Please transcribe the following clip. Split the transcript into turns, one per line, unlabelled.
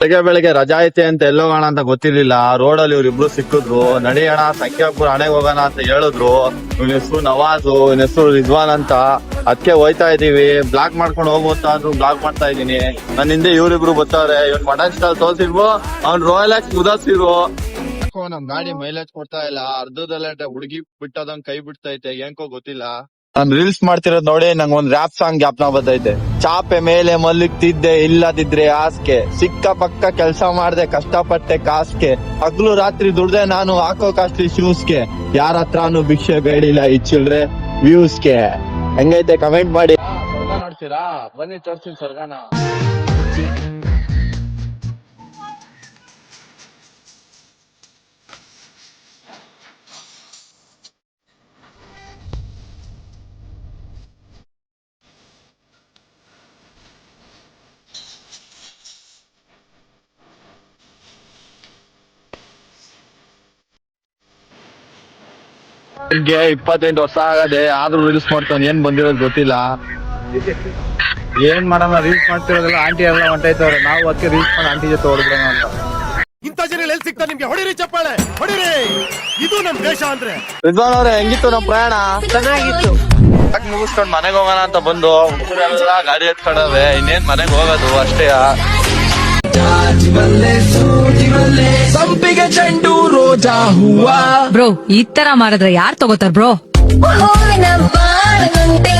ಬೆಳಗ್ಗೆ ರಜಾ ಐತೆ ಅಂತ ಎಲ್ಲೋಗೋಣ ಅಂತ ಗೊತ್ತಿರ್ಲಿಲ್ಲ. ರೋಡಲ್ಲಿ ಇವ್ರಿಬ್ರು ಸಿಕ್ಕಿದ್ರು. ನಡಿಯೋಣ ಸಂಖ್ಯಾಪುರ ಹಣೆಗೆ ಹೋಗೋಣ ಅಂತ ಹೇಳಿದ್ರು. ಇವನ ಹೆಸರು ನವಾಜು, ಇವನ ಹೆಸರು ರಿಜ್ವಾನ್ ಅಂತ. ಅದಕ್ಕೆ ಹೋಯ್ತಾ ಇದೀವಿ. ಬ್ಲಾಕ್ ಮಾಡ್ಕೊಂಡು ಹೋಗ್ಬೋತ ಅಂದ್ರು ಬ್ಲಾಕ್ ಮಾಡ್ತಾ ಇದೀನಿ. ನನ್ನ ಹಿಂದೆ ಇವ್ರಿಬ್ರು ಬರ್ತಾವ್ರೆ. ಇವ್ನ್ ಮಟನ್ ಸ್ಟಾಲ್ ತೋರ್ಸಿರ್ಬೋ, ಅವ್ನ್ ರಾಯಲ್ ಆಕ್ಸ್ ಉದಾಸಿರು. ನಮ್ ಗಾಡಿ ಮೈಲೇಜ್ ಕೊಡ್ತಾ ಇಲ್ಲ. ಅರ್ಧದಲ್ಲೇ ಹುಡುಗಿ ಬಿಟ್ಟದಂಗ್ ಕೈ ಬಿಡ್ತೈತೆ, ಏನ್ಕೋ ಗೊತ್ತಿಲ್ಲ. ನಾನ್ ರೀಲ್ಸ್ ಮಾಡ್ತಿರೋದ್ ನೋಡಿ ನಂಗೆ ಒಂದ್ ರ್ಯಾಪ್ ಸಾಂಗ್ ಜ್ಞಾಪನ ಬರ್ತೈತೆ. ಚಾಪೆ ಮೇಲೆ ಮಲಗ್ತಿದ್ದೆ ಇಲ್ಲದಿದ್ರೆ ಹಾಸ್ಗೆ, ಸಿಕ್ಕ ಪಕ್ಕ ಕೆಲ್ಸ ಮಾಡ್ದೆ ಕಷ್ಟಪಟ್ಟೆ ಕಾಸ್ಗೆ, ಹಗ್ಲು ರಾತ್ರಿ ದುಡ್ದೆ ನಾನು ಹಾಕೋ ಕಾಸ್ಟ್ಲಿ ಶೂಸ್ಗೆ, ಯಾರ ಹತ್ರನು ಭಿಕ್ಷೆ ಬೇಡಿಲ್ಲ ಈ ಚಿಲ್ಡ್ರೆ ವ್ಯೂಸ್ಗೆ. ಹೆಂಗೈತೆ ಕಮೆಂಟ್ ಮಾಡಿ. ಸ್ವರ್ಗ ನೋಡ್ತೀರಾ? ಬನ್ನಿ ತೋರ್ಸ್ತೀನಿ ಸ್ವರ್ಗನ. ನಿಮ್ಗೆ 28 ವರ್ಷ ಆಗದೆ ಆದ್ರೂ ರೀಲ್ಸ್ ಮಾಡ್ತಾನೆ. ಏನ್ ಬಂದಿರೋದು ಗೊತ್ತಿಲ್ಲ. ಏನ್ ಮಾಡೋಣ, ರೀಲ್ಸ್ ಮಾಡ್ತಿರೋದಲ್ಲ ಆಂಟಿ ಎಲ್ಲ ಹೊಂಟೈತವ್ರೆ. ನಾವು ಅದಕ್ಕೆ ರೀಲ್ಸ್ ಮಾಡಿ ಆಂಟಿ ಜೊತೆ ಹೊಡ್ಬಿಡೋಣ ಅಂತ.
ಇಂಥ ಜನ ಎಲ್ಲಿ ಸಿಗ್ತಾರೆ ನಿಮ್ಗೆ? ಹೊಡಿರಿ ಚಪ್ಪಾಳೆ, ಹೊಡಿರಿ. ಇದು ನಮ್ ದೇಶ ಅಂದ್ರೆ.
ರಿಜ್ವಾನ್ ಅವ್ರೆ, ಹೆಂಗಿತ್ತು ನಮ್ ಪ್ರಯಾಣ?
ಚೆನ್ನಾಗಿತ್ತು.
ಮುಗಿಸ್ಕೊಂಡ್ ಮನೆಗೆ ಹೋಗೋಣ ಅಂತ ಬಂದು ಹುಡುಗರೆಲ್ಲ ಗಾಡಿ ಎತ್ಕೊಂಡವೆ. ಇನ್ನೇನ್ ಮನೆಗೆ ಹೋಗೋದು ಅಷ್ಟೇ.
ಸಂಪಿಗೆ ಚೆಂಡು ರೋಜಾ ಹೂವ.
ಬ್ರೋ ಈ ತರ ಮಾಡಿದ್ರೆ ಯಾರ್ ತಗೋತಾರ ಬ್ರೋ?
ಹೂವಿನ ಬಾಳದಂತೆ